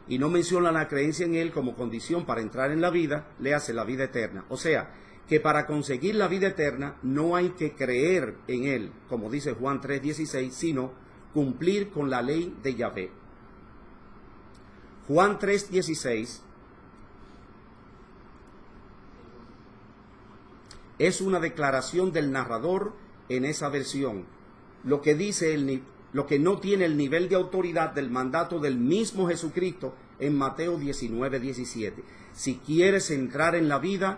y no menciona la creencia en Él como condición para entrar en la vida, le hace la vida eterna. O sea, que para conseguir la vida eterna no hay que creer en Él, como dice Juan 3:16, sino cumplir con la ley de Yahvé. Juan 3:16 es una declaración del narrador en esa versión. Lo que dice lo que no tiene el nivel de autoridad del mandato del mismo Jesucristo en Mateo 19:17. Si quieres entrar en la vida,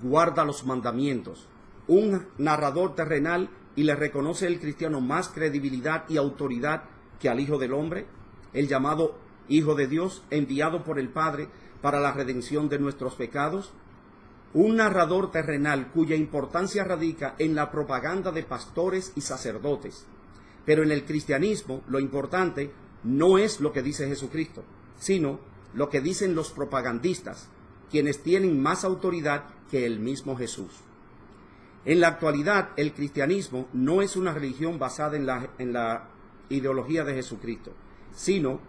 guarda los mandamientos. Un narrador terrenal y le reconoce el cristiano más credibilidad y autoridad que al Hijo del Hombre, el llamado Hijo de Dios, enviado por el Padre para la redención de nuestros pecados. Un narrador terrenal cuya importancia radica en la propaganda de pastores y sacerdotes. Pero en el cristianismo lo importante no es lo que dice Jesucristo, sino lo que dicen los propagandistas, quienes tienen más autoridad que el mismo Jesús. En la actualidad, el cristianismo no es una religión basada en la ideología de Jesucristo, sino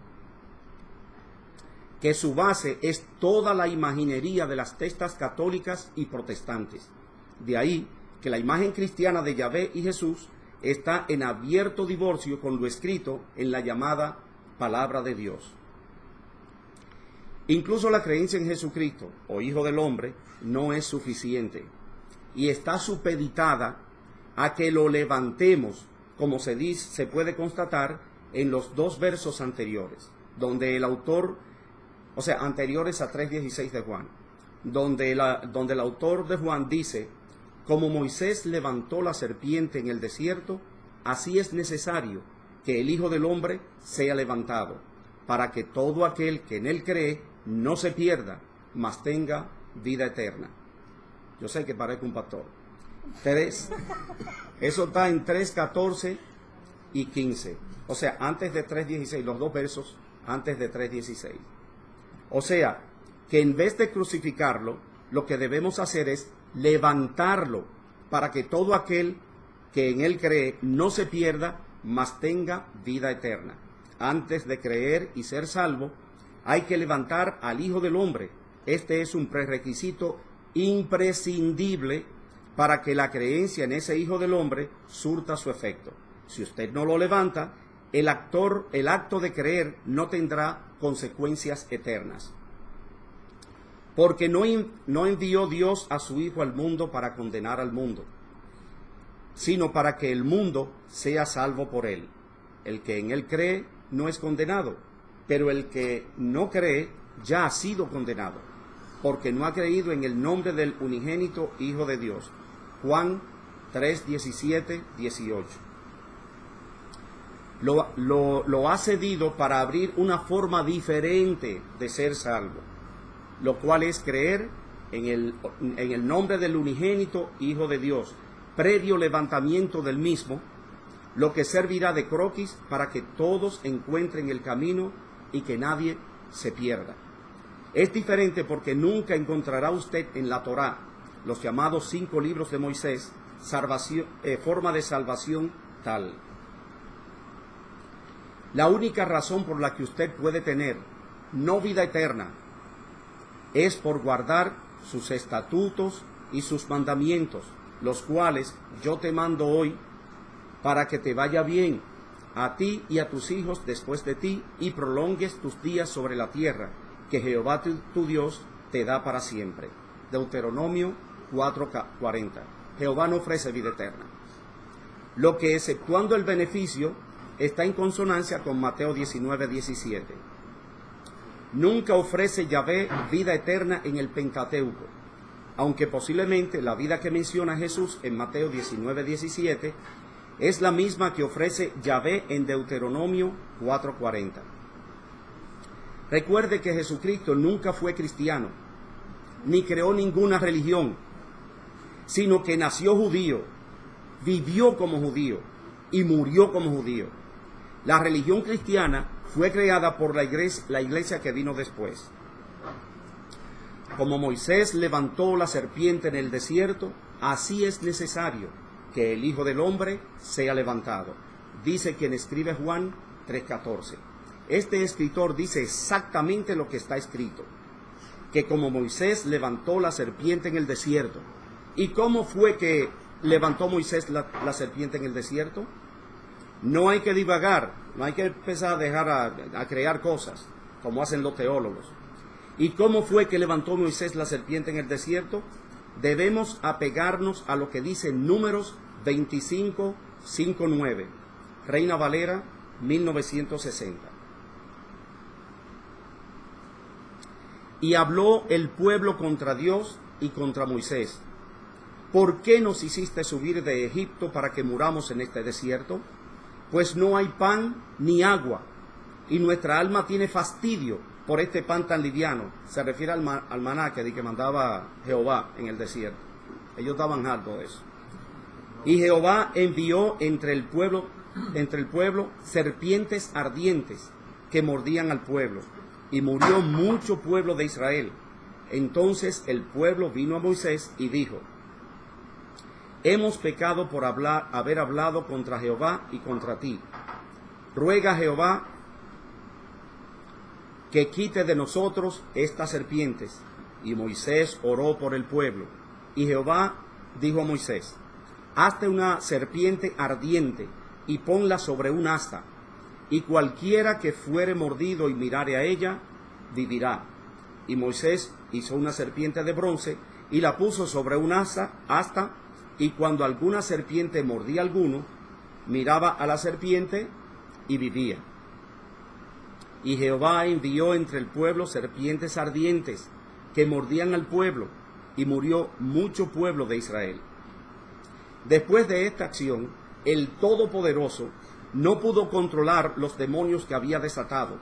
que su base es toda la imaginería de las sectas católicas y protestantes. De ahí que la imagen cristiana de Yahvé y Jesús está en abierto divorcio con lo escrito en la llamada Palabra de Dios. Incluso la creencia en Jesucristo, o Hijo del Hombre, no es suficiente y está supeditada a que lo levantemos, como se puede constatar en los dos versos anteriores, donde el autor, o sea, anteriores a 3:16 de Juan, donde el autor de Juan dice: como Moisés levantó la serpiente en el desierto, así es necesario que el Hijo del Hombre sea levantado, para que todo aquel que en él cree no se pierda, mas tenga vida eterna. Yo sé que parezco un pastor. Eso está en 3:14 y 15. O sea, antes de 3:16, los dos versos antes de 3:16. O sea, que en vez de crucificarlo, lo que debemos hacer es levantarlo para que todo aquel que en él cree no se pierda, mas tenga vida eterna. Antes de creer y ser salvo, hay que levantar al Hijo del Hombre. Este es un prerequisito imprescindible para que la creencia en ese Hijo del Hombre surta su efecto. Si usted no lo levanta, el acto de creer no tendrá consecuencias eternas. Porque no envió Dios a su Hijo al mundo para condenar al mundo, sino para que el mundo sea salvo por él. El que en él cree no es condenado, pero el que no cree ya ha sido condenado, porque no ha creído en el nombre del unigénito Hijo de Dios. Juan 3:17, 18. Lo ha cedido para abrir una forma diferente de ser salvo, lo cual es creer en el nombre del unigénito Hijo de Dios, previo levantamiento del mismo, lo que servirá de croquis para que todos encuentren el camino y que nadie se pierda. Es diferente porque nunca encontrará usted en la Torá, los llamados 5 libros de Moisés, forma de salvación tal. La única razón por la que usted puede tener no vida eterna es por guardar sus estatutos y sus mandamientos, los cuales yo te mando hoy para que te vaya bien a ti y a tus hijos después de ti y prolongues tus días sobre la tierra que Jehová tu Dios te da para siempre. Deuteronomio 4:40. Jehová no ofrece vida eterna, lo que, exceptuando el beneficio, está en consonancia con Mateo 19:17. Nunca ofrece Yahvé vida eterna en el Pentateuco, aunque posiblemente la vida que menciona Jesús en Mateo 19:17 es la misma que ofrece Yahvé en Deuteronomio 4:40. Recuerde que Jesucristo nunca fue cristiano, ni creó ninguna religión, sino que nació judío, vivió como judío y murió como judío. La religión cristiana fue creada por la iglesia que vino después. Como Moisés levantó la serpiente en el desierto, así es necesario que el Hijo del Hombre sea levantado, dice quien escribe Juan 3:14. este escritor dice exactamente lo que está escrito, que como Moisés levantó la serpiente en el desierto. ¿Y cómo fue que levantó Moisés la serpiente en el desierto? No hay que divagar, no hay que empezar a crear cosas, como hacen los teólogos. ¿Y cómo fue que levantó Moisés la serpiente en el desierto? Debemos apegarnos a lo que dice Números 25, 5, 9, Reina Valera, 1960. Y habló el pueblo contra Dios y contra Moisés. ¿Por qué nos hiciste subir de Egipto para que muramos en este desierto? Pues no hay pan ni agua, y nuestra alma tiene fastidio por este pan tan liviano. Se refiere al maná que mandaba Jehová en el desierto. Ellos estaban hartos de eso. Y Jehová envió entre el pueblo serpientes ardientes que mordían al pueblo, y murió mucho pueblo de Israel. Entonces el pueblo vino a Moisés y dijo: hemos pecado por haber hablado contra Jehová y contra ti. Ruega a Jehová que quite de nosotros estas serpientes. Y Moisés oró por el pueblo. Y Jehová dijo a Moisés: hazte una serpiente ardiente y ponla sobre un asta, y cualquiera que fuere mordido y mirare a ella, vivirá. Y Moisés hizo una serpiente de bronce y la puso sobre un asta, y cuando alguna serpiente mordía a alguno, miraba a la serpiente y vivía. Y Jehová envió entre el pueblo serpientes ardientes que mordían al pueblo, y murió mucho pueblo de Israel. Después de esta acción, el Todopoderoso no pudo controlar los demonios que había desatado,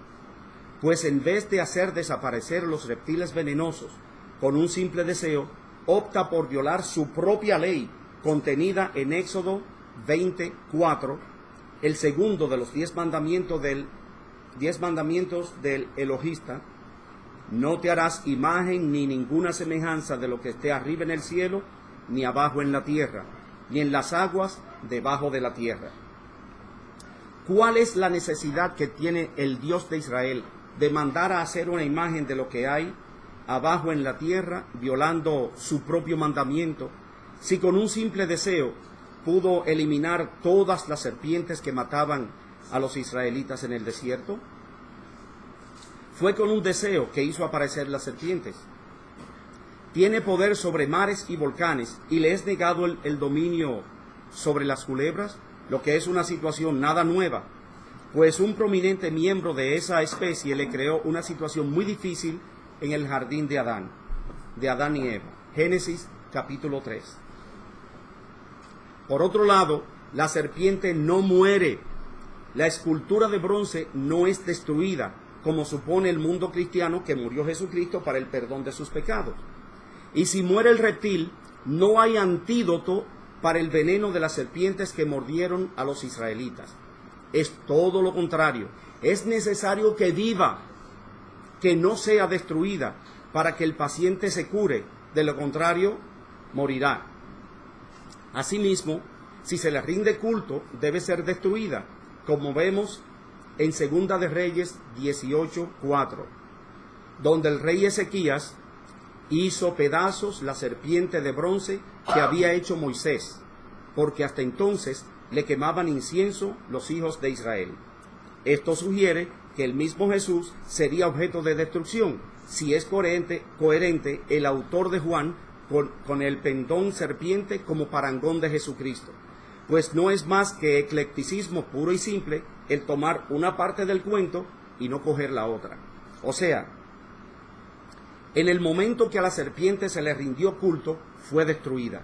pues en vez de hacer desaparecer los reptiles venenosos con un simple deseo, opta por violar su propia ley contenida en Éxodo 24, el segundo de los 10 mandamientos del Elohista: no te harás imagen ni ninguna semejanza de lo que esté arriba en el cielo, ni abajo en la tierra, ni en las aguas debajo de la tierra. ¿Cuál es la necesidad que tiene el Dios de Israel de mandar a hacer una imagen de lo que hay abajo en la tierra, violando su propio mandamiento, si con un simple deseo pudo eliminar todas las serpientes que mataban a los israelitas en el desierto? Fue con un deseo que hizo aparecer las serpientes. Tiene poder sobre mares y volcanes, y le es negado el dominio sobre las culebras, lo que es una situación nada nueva, pues un prominente miembro de esa especie le creó una situación muy difícil en el jardín de Adán y Eva. Génesis capítulo 3. Por otro lado, la serpiente no muere. La escultura de bronce no es destruida, como supone el mundo cristiano que murió Jesucristo para el perdón de sus pecados. Y si muere el reptil, no hay antídoto para el veneno de las serpientes que mordieron a los israelitas. Es todo lo contrario. Es necesario que viva, que no sea destruida, para que el paciente se cure. De lo contrario, morirá. Asimismo, si se le rinde culto, debe ser destruida, como vemos en 2 de Reyes 18:4, donde el rey Ezequías hizo pedazos la serpiente de bronce que había hecho Moisés, porque hasta entonces le quemaban incienso los hijos de Israel. Esto sugiere que el mismo Jesús sería objeto de destrucción, si es coherente el autor de Juan con el pendón serpiente como parangón de Jesucristo, pues no es más que eclecticismo puro y simple el tomar una parte del cuento y no coger la otra. O sea, en el momento que a la serpiente se le rindió culto, fue destruida.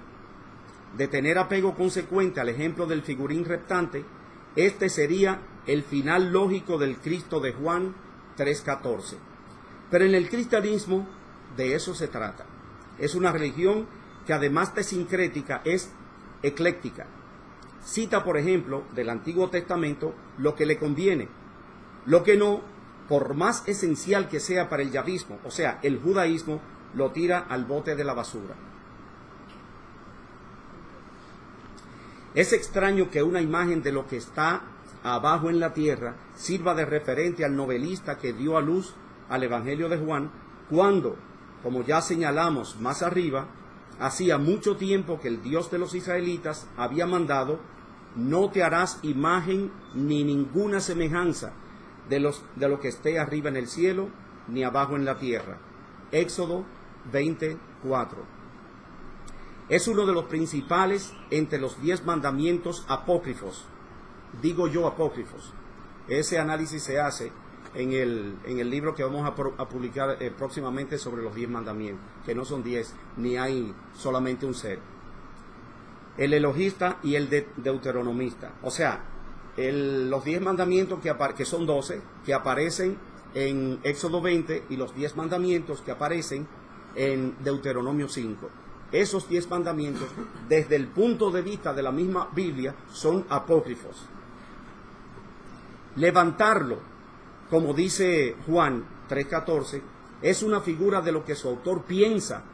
De tener apego consecuente al ejemplo del figurín reptante, este sería el final lógico del Cristo de Juan 3:14. Pero en el cristianismo de eso se trata. Es una religión que además de sincrética es ecléctica. Cita, por ejemplo, del Antiguo Testamento lo que le conviene, lo que no, por más esencial que sea para el yavismo, o sea, el judaísmo, lo tira al bote de la basura. Es extraño que una imagen de lo que está abajo en la tierra sirva de referente al novelista que dio a luz al Evangelio de Juan, cuando, como ya señalamos más arriba, hacía mucho tiempo que el Dios de los israelitas había mandado: no te harás imagen ni ninguna semejanza de lo que esté arriba en el cielo, ni abajo en la tierra. Éxodo 24. Es uno de los principales entre los 10 mandamientos apócrifos. Digo yo apócrifos. Ese análisis se hace en el libro que vamos a publicar próximamente sobre los 10 mandamientos, que no son 10, ni hay solamente un ser. El elogista y el deuteronomista. O sea, los 10 mandamientos que son 12, que aparecen en Éxodo 20, y los 10 mandamientos que aparecen en Deuteronomio 5. Esos 10 mandamientos, desde el punto de vista de la misma Biblia, son apócrifos. Levantarlo, como dice Juan 3:14, es una figura de lo que su autor piensa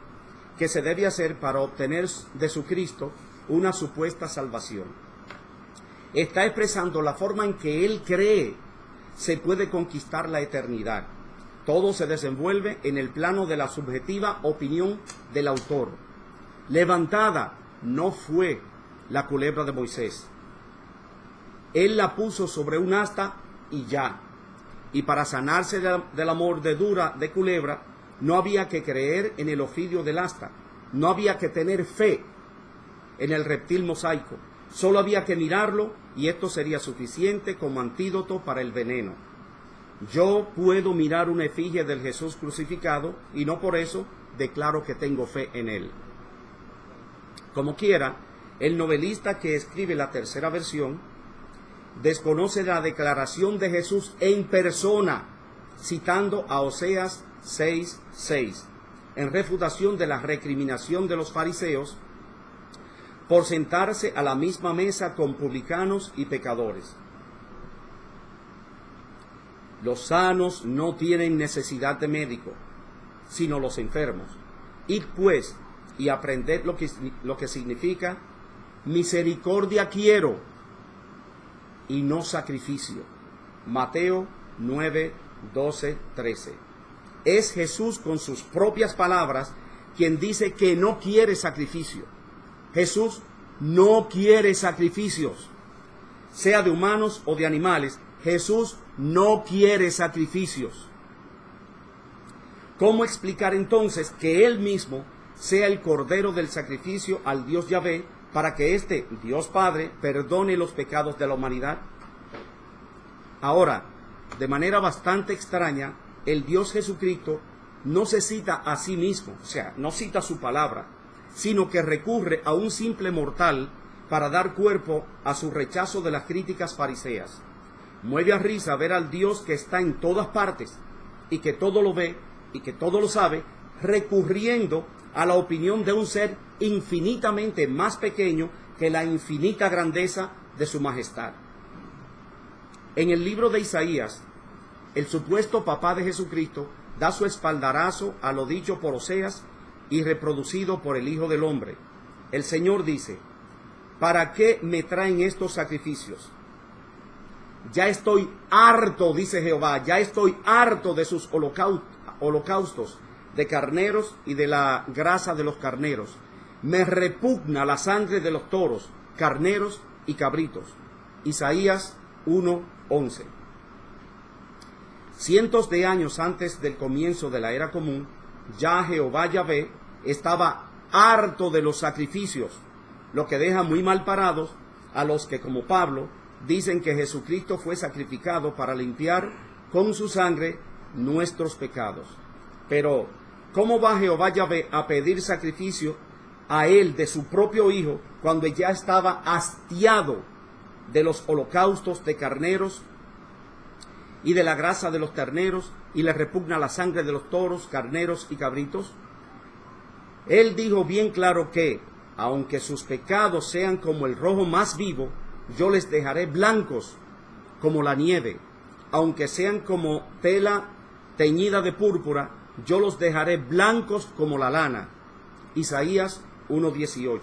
que se debe hacer para obtener de su Cristo una supuesta salvación. Está expresando la forma en que él cree se puede conquistar la eternidad. Todo se desenvuelve en el plano de la subjetiva opinión del autor. Levantada no fue la culebra de Moisés. Él la puso sobre un asta y ya. Y para sanarse de la mordedura de culebra, no había que creer en el ofidio del asta. No había que tener fe en el reptil mosaico. Solo había que mirarlo y esto sería suficiente como antídoto para el veneno. Yo puedo mirar una efigie del Jesús crucificado y no por eso declaro que tengo fe en él. Como quiera, el novelista que escribe la tercera versión desconoce la declaración de Jesús en persona, citando a Oseas 6:6, en refutación de la recriminación de los fariseos por sentarse a la misma mesa con publicanos y pecadores. Los sanos no tienen necesidad de médico, sino los enfermos. Id pues y aprended lo que significa: misericordia quiero y no sacrificio. Mateo 9, 12, 13. Es Jesús con sus propias palabras quien dice que no quiere sacrificio. Jesús no quiere sacrificios, sea de humanos o de animales. Jesús no quiere sacrificios. ¿Cómo explicar entonces que Él mismo sea el cordero del sacrificio al Dios Yahvé, para que este Dios Padre perdone los pecados de la humanidad? Ahora, de manera bastante extraña, el Dios Jesucristo no se cita a sí mismo, o sea, no cita su palabra, sino que recurre a un simple mortal para dar cuerpo a su rechazo de las críticas fariseas. Mueve a risa ver al Dios que está en todas partes y que todo lo ve y que todo lo sabe, recurriendo a la opinión de un ser infinitamente más pequeño que la infinita grandeza de su majestad. En el libro de Isaías, el supuesto papá de Jesucristo da su espaldarazo a lo dicho por Oseas y reproducido por el Hijo del Hombre. El Señor dice: ¿para qué me traen estos sacrificios? Ya estoy harto, dice Jehová, ya estoy harto de sus holocaustos de carneros y de la grasa de los carneros. Me repugna la sangre de los toros, carneros y cabritos. Isaías 1:11. Cientos de años antes del comienzo de la era común, ya Jehová Yahvé estaba harto de los sacrificios, lo que deja muy mal parados a los que, como Pablo, dicen que Jesucristo fue sacrificado para limpiar con su sangre nuestros pecados. Pero, ¿cómo va Jehová Yahvé a pedir sacrificio a él de su propio Hijo cuando ya estaba hastiado de los holocaustos de carneros y de la grasa de los terneros, y le repugna la sangre de los toros, carneros y cabritos? Él dijo bien claro que, aunque sus pecados sean como el rojo más vivo, yo les dejaré blancos como la nieve. Aunque sean como tela teñida de púrpura, yo los dejaré blancos como la lana. Isaías 1:18.